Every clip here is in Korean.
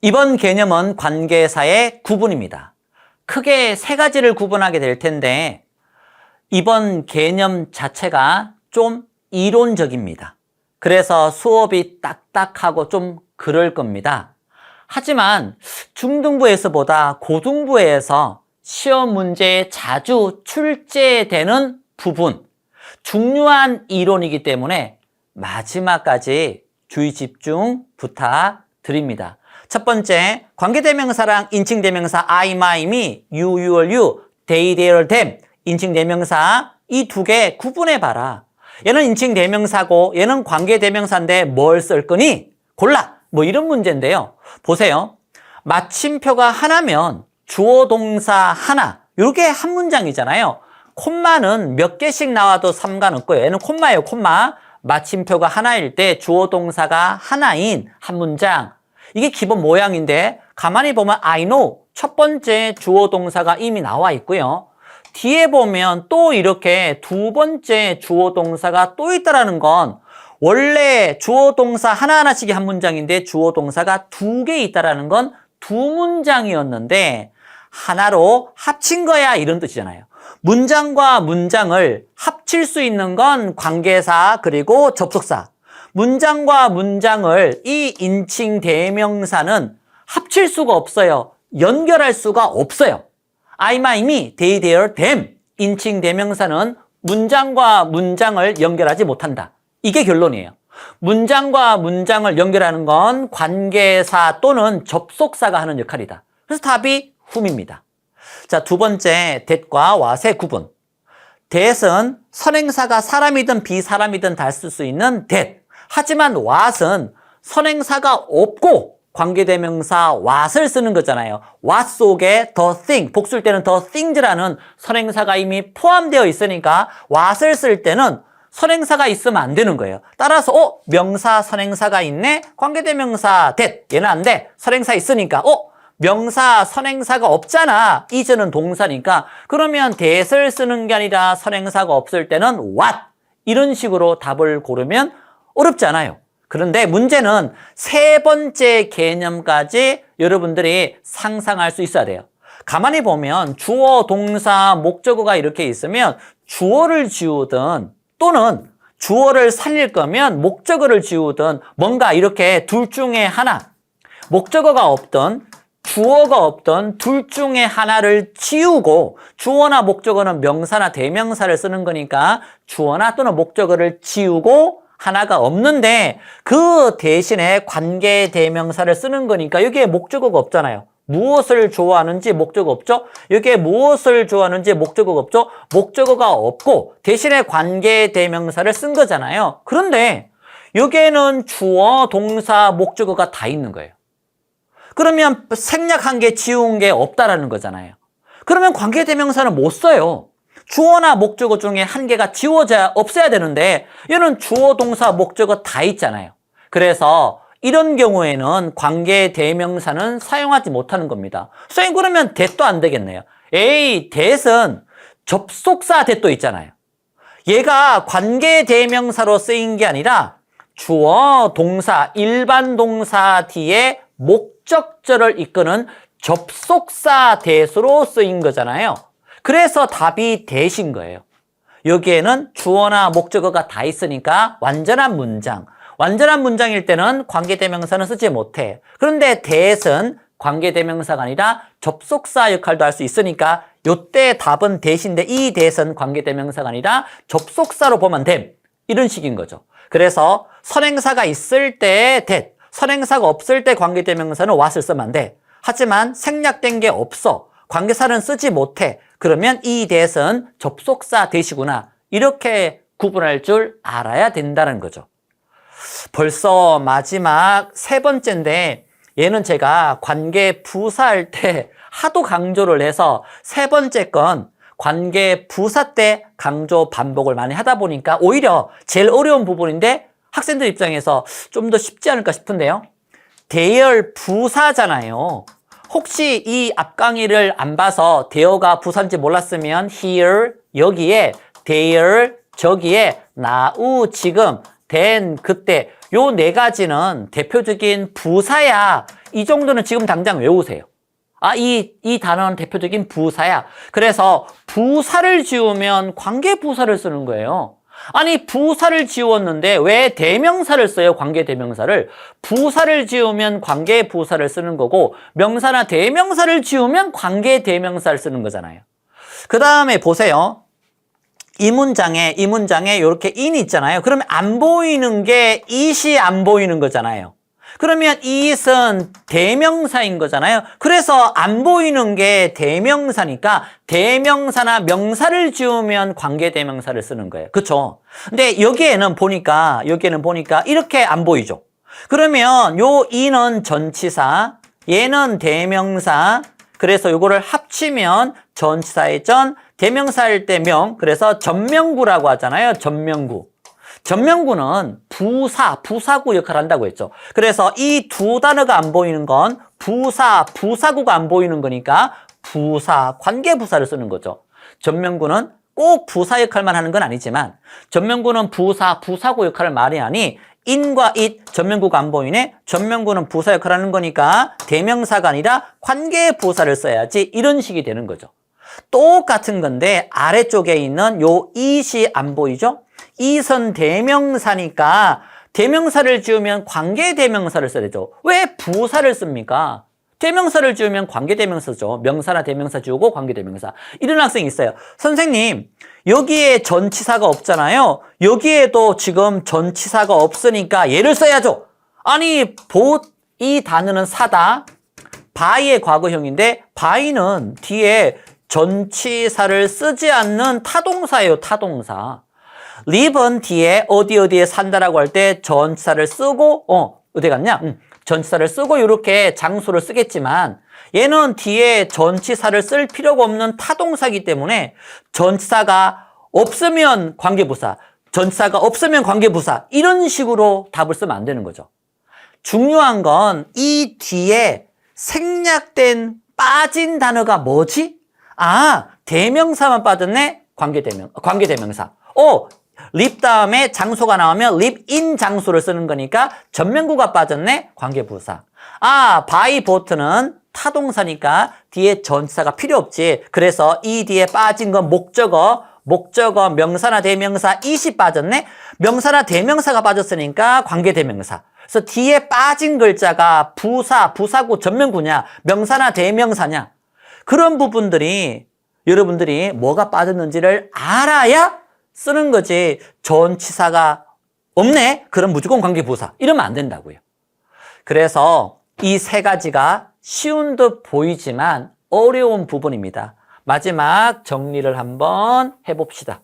이번 개념은 관계사의 구분입니다. 크게 세 가지를 구분하게 될 텐데 이번 개념 자체가 좀 이론적입니다. 그래서 수업이 딱딱하고 좀 그럴 겁니다. 하지만 중등부에서보다 고등부에서 시험 문제에 자주 출제되는 부분, 중요한 이론이기 때문에 마지막까지 주의 집중 부탁드립니다. 첫 번째, 관계대명사랑 인칭대명사 I, my, me, you, your, you, they, their, them, 인칭대명사 이 두 개 구분해봐라. 얘는 인칭대명사고 얘는 관계대명사인데 뭘 쓸 거니? 골라! 뭐 이런 문제인데요. 보세요. 마침표가 하나면 주어 동사 하나 이게 한 문장이잖아요. 콤마는 몇 개씩 나와도 상관없고요. 얘는 콤마예요. 콤마. 마침표가 하나일 때 주어 동사가 하나인 한 문장. 이게 기본 모양인데 가만히 보면 I know 첫 번째 주어 동사가 이미 나와 있고요. 뒤에 보면 또 이렇게 두 번째 주어 동사가 또 있다라는 건 원래 주어 동사 하나하나씩이 한 문장인데 주어 동사가 두 개 있다라는 건 두 문장이었는데 하나로 합친 거야 이런 뜻이잖아요. 문장과 문장을 합칠 수 있는 건 관계사 그리고 접속사. 문장과 문장을 이 인칭 대명사는 합칠 수가 없어요. 연결할 수가 없어요. I, my, me, they, their, them. 인칭 대명사는 문장과 문장을 연결하지 못한다. 이게 결론이에요. 문장과 문장을 연결하는 건 관계사 또는 접속사가 하는 역할이다. 그래서 답이 whom입니다. 자, 두 번째, that과 what의 구분. that은 선행사가 사람이든 비사람이든 다 쓸 수 있는 that. 하지만 what은 선행사가 없고 관계대명사 what을 쓰는 거잖아요. what 속에 the thing, 복수일 때는 the things라는 선행사가 이미 포함되어 있으니까 what을 쓸 때는 선행사가 있으면 안 되는 거예요. 따라서 명사 선행사가 있네? 관계대명사 that. 얘는 안 돼. 선행사 있으니까 명사 선행사가 없잖아. is는 동사니까. 그러면 that을 쓰는 게 아니라 선행사가 없을 때는 what. 이런 식으로 답을 고르면 어렵지 않아요. 그런데 문제는 세 번째 개념까지 여러분들이 상상할 수 있어야 돼요. 가만히 보면 주어, 동사, 목적어가 이렇게 있으면 주어를 지우든 또는 주어를 살릴 거면 목적어를 지우든 뭔가 이렇게 둘 중에 하나, 목적어가 없든 주어가 없든 둘 중에 하나를 지우고 주어나 목적어는 명사나 대명사를 쓰는 거니까 주어나 또는 목적어를 지우고 하나가 없는데 그 대신에 관계대명사를 쓰는 거니까 여기에 목적어가 없잖아요. 무엇을 좋아하는지 목적어 없죠? 여기에 무엇을 좋아하는지 목적어가 없죠? 목적어가 없고 대신에 관계대명사를 쓴 거잖아요. 그런데 여기에는 주어, 동사, 목적어가 다 있는 거예요. 그러면 생략한 게 지운 게 없다라는 거잖아요. 그러면 관계대명사는 못 써요. 주어나 목적어 중에 한 개가 지워져야 없어야 되는데 얘는 주어, 동사, 목적어 다 있잖아요. 그래서 이런 경우에는 관계대명사는 사용하지 못하는 겁니다. 선생님 그러면 that도 안 되겠네요. that은 접속사 that도 있잖아요. 얘가 관계대명사로 쓰인 게 아니라 주어, 동사, 일반 동사 뒤에 목적절을 이끄는 접속사 that으로 쓰인 거잖아요. 그래서 답이 that인 거예요. 여기에는 주어나 목적어가 다 있으니까 완전한 문장. 완전한 문장일 때는 관계대명사는 쓰지 못해. 그런데 that은 관계대명사가 아니라 접속사 역할도 할 수 있으니까 요때 답은 that인데 이 that은 관계대명사가 아니라 접속사로 보면 됨. 이런 식인 거죠. 그래서 선행사가 있을 때 that, 선행사가 없을 때 관계대명사는 what을 쓰면 안 돼. 하지만 생략된 게 없어. 관계사는 쓰지 못해. 그러면 이 that은 접속사 that이구나. 이렇게 구분할 줄 알아야 된다는 거죠. 벌써 마지막 세 번째인데 얘는 제가 관계 부사할 때 하도 강조를 해서 세 번째 건 관계 부사 때 강조 반복을 많이 하다 보니까 오히려 제일 어려운 부분인데 학생들 입장에서 좀 더 쉽지 않을까 싶은데요. 대열 부사잖아요. 혹시 이 앞 강의를 안 봐서 대어가 부사인지 몰랐으면 here 여기에 there 저기에 now 지금 then 그때 요 네 가지는 대표적인 부사야. 이 정도는 지금 당장 외우세요. 아, 이 단어는 대표적인 부사야. 그래서 부사를 지우면 관계부사를 쓰는 거예요. 아니, 부사를 지웠는데 왜 대명사를 써요? 관계대명사를. 부사를 지우면 관계부사를 쓰는 거고, 명사나 대명사를 지우면 관계대명사를 쓰는 거잖아요. 그 다음에 보세요. 이 문장에 이렇게 in이 있잖아요. 그러면 안 보이는 게 it이 안 보이는 거잖아요. 그러면 it은 대명사인 거잖아요. 그래서 안 보이는 게 대명사니까 대명사나 명사를 지우면 관계대명사를 쓰는 거예요. 그렇죠? 근데 여기에는 보니까 이렇게 안 보이죠. 그러면 요 이는 전치사, 얘는 대명사. 그래서 요거를 합치면 전치사의 전, 대명사일 때 명. 그래서 전명구라고 하잖아요. 전명구. 전명구는 부사구 역할을 한다고 했죠. 그래서 이 두 단어가 안 보이는 건 부사구가 안 보이는 거니까 관계부사를 쓰는 거죠. 전명구는 꼭 부사 역할만 하는 건 아니지만 전명구는 부사구 역할을 많이 하니 in과 it, 전명구가 안 보이네. 전명구는 부사 역할을 하는 거니까 대명사가 아니라 관계부사를 써야지 이런 식이 되는 거죠. 똑같은 건데 아래쪽에 있는 요 it이 안 보이죠? it은 대명사니까 대명사를 지우면 관계대명사를 써야죠. 왜 부사를 씁니까? 대명사를 지우면 관계대명사죠. 명사나 대명사 지우고 관계대명사. 이런 학생이 있어요. 선생님, 여기에 전치사가 없잖아요. 여기에도 지금 전치사가 없으니까 얘를 써야죠. 아니, 이 단어는 사다. by의 과거형인데 by는 뒤에 전치사를 쓰지 않는 타동사예요. 타동사. live은 뒤에 어디에 산다라고 할 때 전치사를 쓰고 어디 갔냐? 전치사를 쓰고 이렇게 장소를 쓰겠지만 얘는 뒤에 전치사를 쓸 필요가 없는 타동사이기 때문에 전치사가 없으면 관계부사, 전치사가 없으면 관계부사 이런 식으로 답을 쓰면 안 되는 거죠. 중요한 건 이 뒤에 생략된 빠진 단어가 뭐지? 아, 대명사만 빠졌네? 관계대명사. live 다음에 장소가 나오면 live in 장소를 쓰는 거니까 전명구가 빠졌네? 관계부사. 아, by boat는 타동사니까 뒤에 전치사가 필요 없지. 그래서 이 뒤에 빠진 건 목적어, 명사나 대명사 it이 빠졌네? 명사나 대명사가 빠졌으니까 관계대명사. 그래서 뒤에 빠진 글자가 부사구, 전명구냐, 명사나 대명사냐. 그런 부분들이 여러분들이 뭐가 빠졌는지를 알아야 쓰는 거지. 전치사가 없네? 그럼 무조건 관계부사. 이러면 안 된다고요. 그래서 이 세 가지가 쉬운 듯 보이지만 어려운 부분입니다. 마지막 정리를 한번 해봅시다.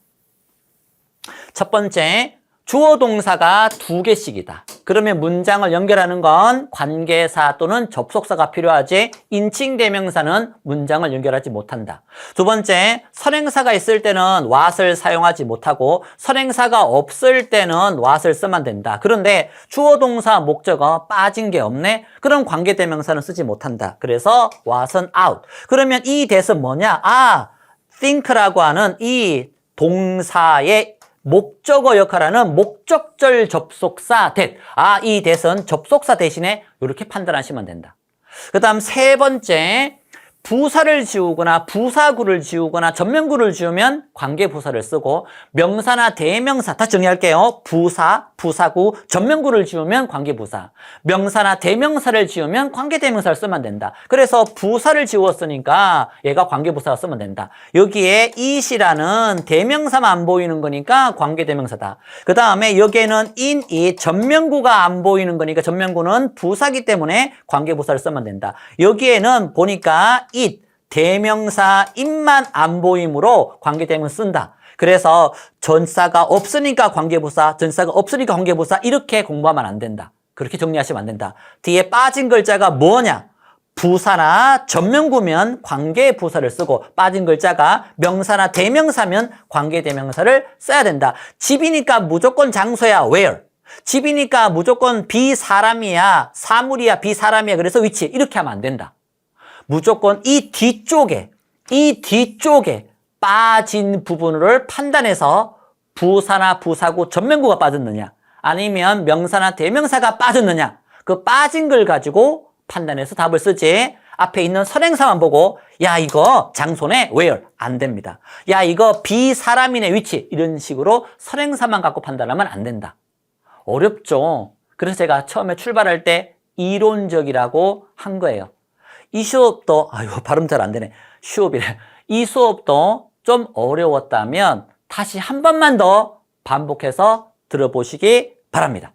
첫 번째, 주어 동사가 2개씩이다. 그러면 문장을 연결하는 건 관계사 또는 접속사가 필요하지 인칭 대명사는 문장을 연결하지 못한다. 두 번째, 선행사가 있을 때는 what을 사용하지 못하고 선행사가 없을 때는 what을 쓰면 된다. 그런데 주어 동사 목적어 빠진 게 없네? 그럼 관계대명사는 쓰지 못한다. 그래서 what은 out. 그러면 이 that은 뭐냐? think라고 하는 이 동사의 목적어 역할하는 목적절 접속사 that. 이 that은 접속사 대신에 이렇게 판단하시면 된다. 그 다음 세 번째, 부사를 지우거나 부사구를 지우거나 전명구를 지우면 관계부사를 쓰고 명사나 대명사, 다 정리할게요. 부사구, 전명구를 지우면 관계부사. 명사나 대명사를 지우면 관계대명사를 쓰면 된다. 그래서 부사를 지웠으니까 얘가 관계부사가 쓰면 된다. 여기에 it이라는 대명사만 안 보이는 거니까 관계대명사다. 그 다음에 여기에는 in, it, 전명구가 안 보이는 거니까 전명구는 부사기 때문에 관계부사를 쓰면 된다. 여기에는 보니까 it, 대명사 it만 안 보이므로 관계대명사 쓴다. 그래서 전치사가 없으니까 관계부사, 전치사가 없으니까 관계부사 이렇게 공부하면 안 된다. 그렇게 정리하시면 안 된다. 뒤에 빠진 글자가 뭐냐? 부사나 전명구면 관계부사를 쓰고 빠진 글자가 명사나 대명사면 관계대명사를 써야 된다. 집이니까 무조건 장소야. where? 집이니까 무조건 비사람이야. 사물이야. 비사람이야. 그래서 위치. 이렇게 하면 안 된다. 무조건 이 뒤쪽에 빠진 부분을 판단해서 부사나 부사구 전명구가 빠졌느냐 아니면 명사나 대명사가 빠졌느냐 그 빠진 걸 가지고 판단해서 답을 쓰지. 앞에 있는 선행사만 보고 야 이거 장소네 where 안 됩니다. 야 이거 비사람이네 위치 이런 식으로 선행사만 갖고 판단하면 안 된다. 어렵죠. 그래서 제가 처음에 출발할 때 이론적이라고 한 거예요. 이 수업도 아유 발음 잘 안 되네. 수업이래. 이 수업도 좀 어려웠다면 다시 한 번만 더 반복해서 들어보시기 바랍니다.